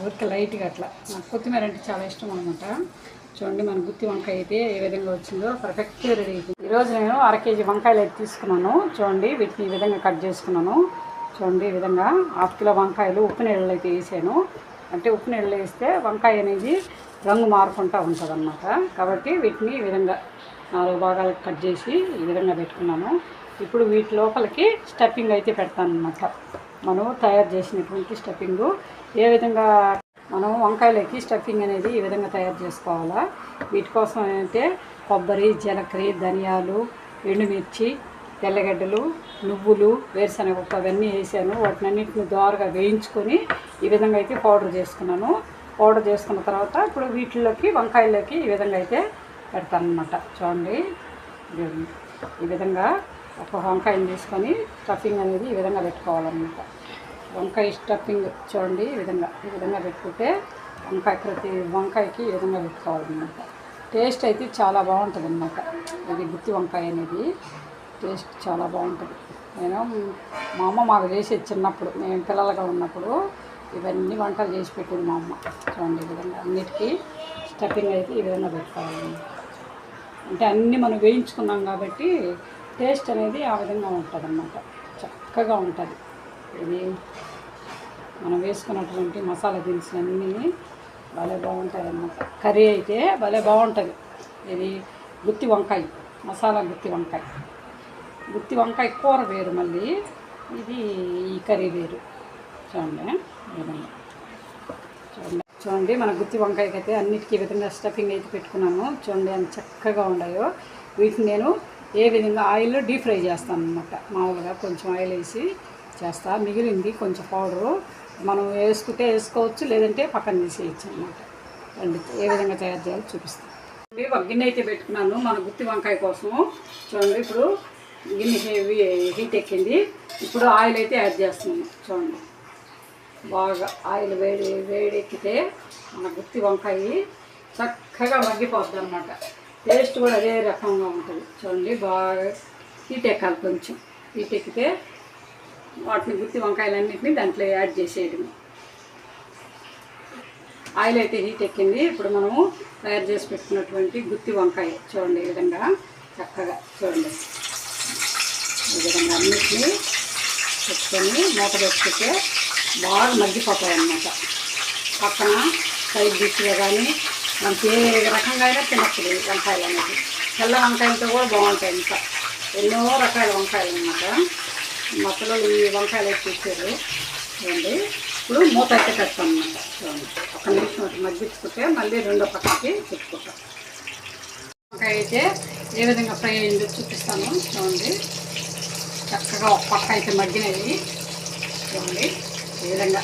ఊరికి లైట్గా అట్లా. నాకు కొత్తిమీర అంటే చాలా ఇష్టం అనమాట. చూడండి మన గుత్తి వంకాయ అయితే ఏ విధంగా వచ్చిందో పర్ఫెక్ట్గా రెడీ అయిపోయింది. ఈరోజు నేను 1/2 కేజీ వంకాయలు అయితే తీసుకున్నాను. చూడండి వీటిని ఈ విధంగా కట్ చేసుకున్నాను. చూడండి ఈ విధంగా 1/2 కిలో వంకాయలు ఉప్పు నీళ్ళలో అయితే వేసాను. అంటే ఉప్పు నీళ్ళలో వేస్తే వంకాయ అనేది రంగు మారుకుంటూ ఉంటుంది అన్నమాట. కాబట్టి వీటిని ఈ విధంగా 4 భాగాలకు కట్ చేసి ఈ విధంగా పెట్టుకున్నాను. ఇప్పుడు వీటి లోపలికి స్టఫింగ్ అయితే పెడతాను అన్నమాట. మనం తయారు చేసినటువంటి స్టఫింగు ఏ విధంగా మనం వంకాయలకి స్టఫింగ్ అనేది ఈ విధంగా తయారు చేసుకోవాలా. వీటి కోసం అయితే కొబ్బరి, జీలకర్ర, ధనియాలు, ఎండుమిర్చి, తెల్లగడ్డలు, నువ్వులు, వేరుశనగపప్పు అవన్నీ వేసాను. వాటినన్నింటిని దోరగా వేయించుకొని ఈ విధంగా అయితే పౌడర్ చేసుకున్నాను. పౌడర్ చేసుకున్న తర్వాత ఇప్పుడు వీటిలోకి వంకాయల్లోకి ఈ విధంగా అయితే పెడతాను అన్నమాట. చూడండి ఈ విధంగా ఒక వంకాయని తీసుకొని స్టఫింగ్ అనేది ఈ విధంగా పెట్టుకోవాలన్నమాట. వంకాయ స్టఫింగ్ చూడండి ఈ విధంగా పెట్టుకుంటే ప్రతి వంకాయకి ఈ విధంగా పెట్టుకోవాలన్నమాట. టేస్ట్ అయితే చాలా బాగుంటుంది అన్నమాట. ఇది గుత్తి వంకాయ అనేది టేస్ట్ చాలా బాగుంటుంది. నేను మా అమ్మ మాకు చేసేది చిన్నప్పుడు, మేము పిల్లలుగా ఉన్నప్పుడు ఇవన్నీ వంటలు చేసి పెట్టింది మా అమ్మ. చూడండి ఈ విధంగా అన్నిటికీ స్టఫింగ్ అయితే ఈ విధంగా పెట్టుకోవాలన్నమాట. అంటే అన్నీ మనం వేయించుకున్నాం కాబట్టి టేస్ట్ అనేది ఆ విధంగా ఉంటుంది అన్నమాట. చక్కగా ఉంటుంది. ఇది మనం వేసుకున్నటువంటి మసాలా దినుసులు అన్నీ భలే బాగుంటాయి అన్నమాట. కర్రీ అయితే భలే బాగుంటుంది. ఇది గుత్తి వంకాయ మసాలా గుత్తి వంకాయ కూర వేరు, మళ్ళీ ఇది ఈ కర్రీ వేరు. చూడండి చూడండి మన గుత్తి వంకాయకి అయితే అన్నిటికీ విధంగా స్టఫింగ్ అయితే పెట్టుకున్నాను. చూడండి ఎంత చక్కగా ఉన్నాయో. వీటిని నేను ఏ విధంగా ఆయిల్లో డీప్ ఫ్రై చేస్తాను అన్నమాట. మామూలుగా కొంచెం ఆయిల్ వేసి చేస్తా. మిగిలింది కొంచెం పౌడరు మనం వేసుకుంటే వేసుకోవచ్చు, లేదంటే పక్కన తీసేయచ్చు అన్నమాట. రండి ఏ విధంగా తయారు చేయాలో చూపిస్తాను. ఒక గిన్నె అయితే పెట్టుకున్నాను మన గుత్తి వంకాయ కోసం. చూడండి ఇప్పుడు గిన్నె హీట్ ఎక్కింది. ఇప్పుడు ఆయిల్ అయితే యాడ్ చేస్తున్నాను. చూడండి బాగా ఆయిల్ వేడెక్కితే మన గుత్తి వంకాయ చక్కగా మగ్గిపోతుంది అన్నమాట. టేస్ట్ కూడా అదే రకంగా ఉంటుంది. చూడండి బాగా హీట్ ఎక్కాలి. కొంచెం హీట్ ఎక్కితే వాటిని గుత్తి వంకాయలన్నింటినీ దాంట్లో యాడ్ చేసేయడం. ఆయిల్ అయితే హీట్ ఎక్కింది. ఇప్పుడు మనము తయారు చేసి పెట్టుకున్నటువంటి గుత్తి వంకాయ చూడండి ఈ విధంగా చక్కగా చూడండి ఈ విధంగా అన్నిటినీ పెట్టుకొని మూత పెట్టుకుంటే బాగా మగ్గిపోతాయి అన్నమాట. పక్కన సైడ్ డిష్గా కానీ మనకి ఏ రకంగా అయినా తినచ్చు వంకాయలు అనేది. తెల్ల వంకాయలతో కూడా బాగుంటాయి. ఇంకా ఎన్నో రకాల వంకాయలు అన్నమాట. మా పిల్లలు ఈ వంకాయలు అయితే తెచ్చారు. చూడండి ఇప్పుడు మూత అయితే పెడతాం అన్నమాట. చూడండి 1 నిమిషం అటు మగ్గించుకుంటే మళ్ళీ రెండో పక్కకి పెట్టుకుంటాం. వంకాయ అయితే ఏ విధంగా ఫ్రై అయిందో చూపిస్తాను. చూడండి చక్కగా ఒక పక్క అయితే మగ్గినవి. చూడండి ఈ విధంగా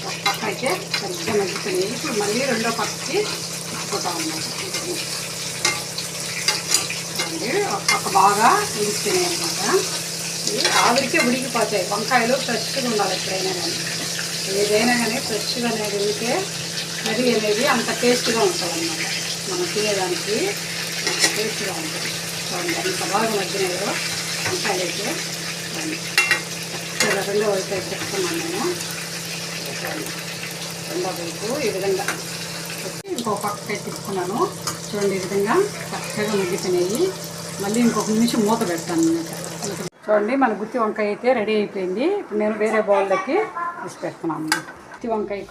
ఒక పక్క అయితే సరిగ్గా మగ్గిపోయినాయి. ఇప్పుడు మళ్ళీ రెండో పక్కకి పెట్టుకుంటాం అన్నమాట. చూడండి ఒక పక్క బాగా ఉడికిపోయినాయి అన్నమాట. ఇవి ఆవిరికే ఉడికిపోతాయి. వంకాయలు ఫ్రెష్గా ఉండాలి. ఎప్పుడైనా కానీ ఏదైనా కానీ ఫ్రెష్గా అనేది ఉంటే కర్రీ అనేది అంత టేస్ట్గా ఉంటుంది అన్నమాట. మనం తినేదానికి అంత టేస్ట్గా ఉంటుంది. చూడండి అంత బాగా మగ్గినాయో వంకాయలు అయితే. చక్కగా రెండో వైపు అయితే పెట్టుకున్నాను నేను. రెండో వైపు ఈ విధంగా ఇంకో పక్క తిప్పుకున్నాను. చూడండి ఈ విధంగా చక్కగా మగ్గిపోయినాయి. మళ్ళీ ఇంకొక నిమిషం మూత పెడతాను అన్నమాట. చూడండి మన గుత్తి వంకాయ అయితే రెడీ అయిపోయింది. ఇప్పుడు నేను వేరే బౌల్లోకి తీసి పెడుతున్నాను. గుత్తి వంకాయ